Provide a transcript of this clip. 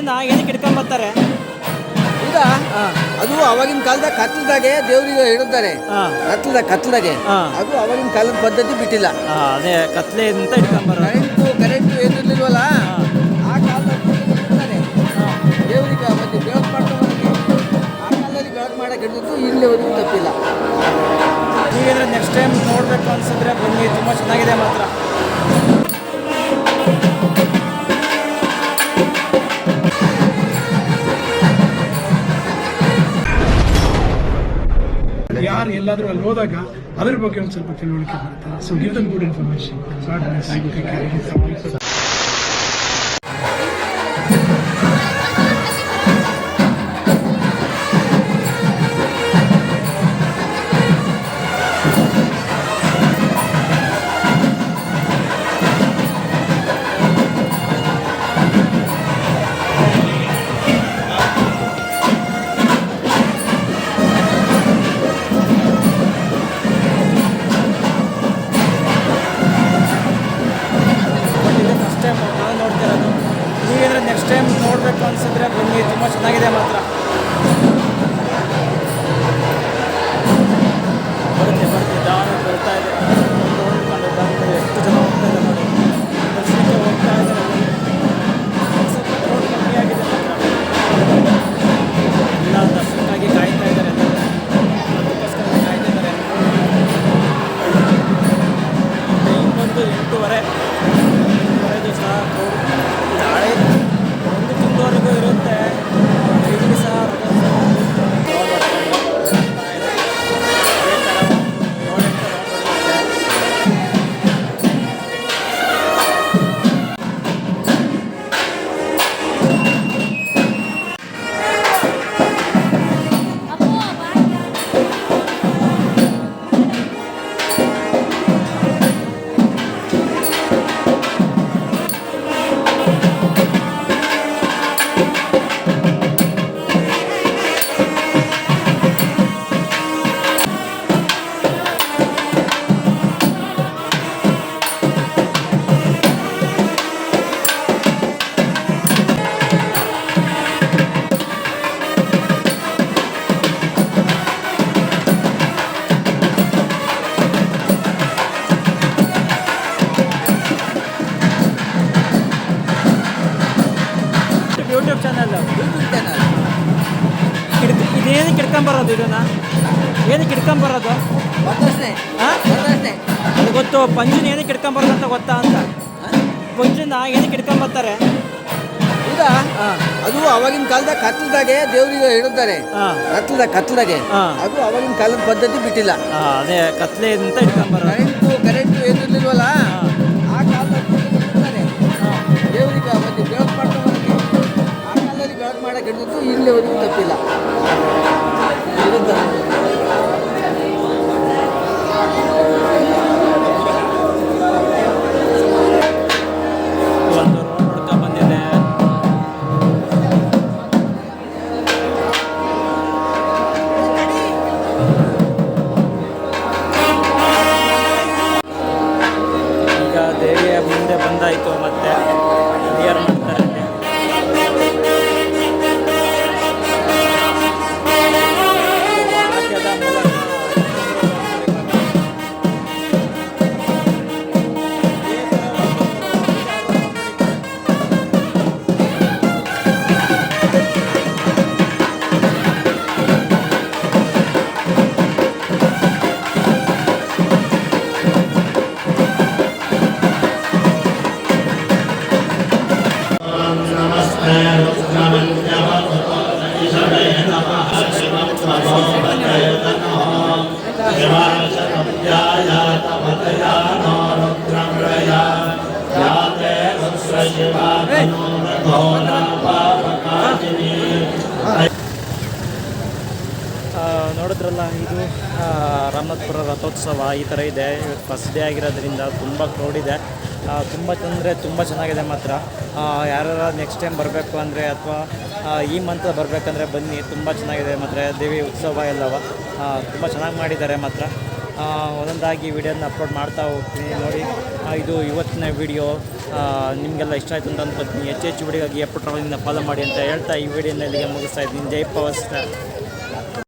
ಪಂಚನ ಏನಕ್ಕೆ ಇಟ್ಕೊಂಬರ್ತಾರೆ? ಹೌದಾ? ಅದು ಅವಾಗಿನ ಕಾಲದಾಗ ಕತ್ಲದಾಗೆ ದೇವರಿಗೆ ಇಡುತ್ತಾರೆ. ಕತ್ಲದಾಗೆ ಅದು ಅವಾಗಿನ ಕಾಲದ ಪದ್ಧತಿ ಬಿಟ್ಟಿಲ್ಲ. ಅದೇ ಕತ್ಲೆ ಅಂತ ಇಟ್ಕೊಂಬರ ಕರೆಂಟು ಏನು ಇರ್ಲಿಲ್ವಲ್ಲ, ಆ ಕಾಲದಲ್ಲಿ ಇಡ್ತಾರೆ ದೇವರಿಗೆ. ಮತ್ತೆ ಬೆಳಕು ಮಾಡ್ಕೊಂಬರಕ್ಕೆ ಆ ಕಾಲದಲ್ಲಿ ಬೆಳಕು ಮಾಡಕ್ಕೆ ಹಿಡಿದಿದ್ದು ಇಲ್ಲಿವರೆಗೂ ತಪ್ಪಿಲ್ಲ. ನೀವೇನಾದ್ರೆ ನೆಕ್ಸ್ಟ್ ಟೈಮ್ ನೋಡಬೇಕು ಅನ್ಸಿದ್ರೆ ಬನ್ನಿ, ತುಂಬ ಚೆನ್ನಾಗಿದೆ ಮಾತ್ರ. ಯಾರು ಎಲ್ಲಾದರೂ ಅಲ್ಲಿ ಹೋದಾಗ ಅದ್ರ ಬಗ್ಗೆ ಒಂದು ಸ್ವಲ್ಪ ತಿಳುವಳಿಕೆ ಬರುತ್ತೆ. So give them good information. ನೀವೇನಾದ್ರೆ ನೆಕ್ಸ್ಟ್ ಟೈಮ್ ನೋಡಬೇಕು ಅನ್ಸಿದ್ರೆ ಬನ್ನಿ, ತುಂಬ ಚೆನ್ನಾಗಿದೆ ಮಾತ್ರ. ಬರುತ್ತೆ ದಾರಿ ಬರ್ತಾ ಇದೆ. ನೋಡ್ಕೊಂಡು ಬಂದು ಎಷ್ಟು ಜನ ಹೋಗ್ತಾ ಇದೆ ನೋಡಿ, ದರ್ಶನಕ್ಕೆ ಹೋಗ್ತಾ ಇದ್ದಾರೆ. ಸ್ವಲ್ಪ ರೋಡ್ ಕಮ್ಮಿ ಆಗಿದೆ ಮಾತ್ರ. ಎಲ್ಲ ದರ್ಶನಕ್ಕಾಗಿ ಕಾಯ್ತಾ ಇದ್ದಾರೆ, ಅದಕ್ಕೋಸ್ಕರ ಕಾಯ್ತಾ ಇದ್ದಾರೆ. ಟೈಮ್ ಬಂದು 8:30 ಸಹ ನಾಳೆ 1 ತಿಂಗಳವರೆಗೂ ಇರುತ್ತೆ. ಡೈಲಿ ಸಹ ಯೂಟ್ಯೂಬ್ ಚಾನಲ್ ಇದೇನಕ್ಕೆ ಇಟ್ಕೊಂಬರೋದು? ಇದನ್ನ ಏನಕ್ಕೆ ಇಟ್ಕೊಂಬರೋದು? ಅದು ಗೊತ್ತು. ಪಂಜಿನ ಏನಕ್ಕೆ ಇಟ್ಕೊಂಬರೋದು ಅಂತ ಗೊತ್ತಾ ಅಂತ? ಪಂಜಿನ ಏನಕ್ಕೆ ಇಟ್ಕೊಂಬರ್ತಾರೆ? ಹೌದಾ? ಅದು ಅವಾಗಿನ ಕಾಲದಾಗ ಕತ್ಲದಾಗೆ ದೇವರಿಗೆ ಇಡುತ್ತಾರೆ. ಕತ್ಲದಾಗೆ ಅದು ಅವಾಗಿನ ಕಾಲದ ಪದ್ಧತಿ ಬಿಟ್ಟಿಲ್ಲ. ಅದೇ ಕತ್ಲೆ ಅಂತ ಇಟ್ಕೊಂಬರ. ಕರೆಂಟು ಏನು ಇರ್ಲಿಲ್ವಲ್ಲ, ಆ ಕಾಲದಲ್ಲಿ ಇಡ್ತಾರೆ ದೇವರಿಗೆ. ಮತ್ತೆ ಬೆಳಕು ಮಾಡ್ಕೊಂಬರಕ್ಕೆ ಆ ಕಾಲದಲ್ಲಿ ಬೆಳಕು ಮಾಡಕ್ಕೆ ಹಿಡಿದಿದ್ದು ಇಲ್ಲಿವರೆಗೂ ತಪ್ಪಿಲ್ಲ. ಒಂದು ರೋಡ್ ಹುಡ್ಕ ಬಂದಿದೆ. ಈಗ ದೇವಿಯ ಮುಂದೆ ಬಂದಾಯಿತು, ಮತ್ತೆ ಕ್ಲಿಯರ್ ಮಾಡ್ತಾರೆ. ವಾಕ್ಯದ ಮೂಲಕ ನೋಡಿದ್ರಲ್ಲ, ಇದು ರಾಮನಾಥಪುರ ರಥೋತ್ಸವ ಈ ಥರ ಇದೆ. ಫಸ್ಟ್ ಡೇ ಆಗಿರೋದ್ರಿಂದ ತುಂಬ ಕ್ರೌಡ್ ಇದೆ. ತುಂಬ ಅಂದರೆ ತುಂಬ ಚೆನ್ನಾಗಿದೆ ಮಾತ್ರ. ಯಾರು ನೆಕ್ಸ್ಟ್ ಟೈಮ್ ಬರಬೇಕು ಅಂದರೆ ಅಥವಾ ಈ ಮಂತ್ ಬರಬೇಕಂದ್ರೆ ಬನ್ನಿ, ತುಂಬ ಚೆನ್ನಾಗಿದೆ ಮಾತ್ರ. ದೇವಿ ಉತ್ಸವ ಎಲ್ಲವ ತುಂಬ ಚೆನ್ನಾಗಿ ಮಾಡಿದ್ದಾರೆ ಮಾತ್ರ. ಒಂದೊಂದಾಗಿ ವಿಡಿಯೋನ ಅಪ್ಲೋಡ್ ಮಾಡ್ತಾ ಹೋಗ್ತೀನಿ ನೋಡಿ. ಇದು ಇವತ್ತಿನ ವಿಡಿಯೋ ನಿಮಗೆಲ್ಲ ಇಷ್ಟ ಆಯಿತು ಅಂತ ಅಂದ್ಕೊತೀನಿ. ಹೆಚ್ಚು ವಿಡಿಯೋಗಾಗಿ ಎಪ್ಪು ಟ್ರಾವೆಲಿಂಗ್ನ ಫಾಲೋ ಮಾಡಿ ಅಂತ ಹೇಳ್ತಾ ಈ ವಿಡಿಯೋನ ಇಲ್ಲಿಗೆ ಮುಗಿಸ್ತಾ ಇದ್ದೀನಿ. ಜೈ ಪವರ್ ಸ್ಟಾರ್.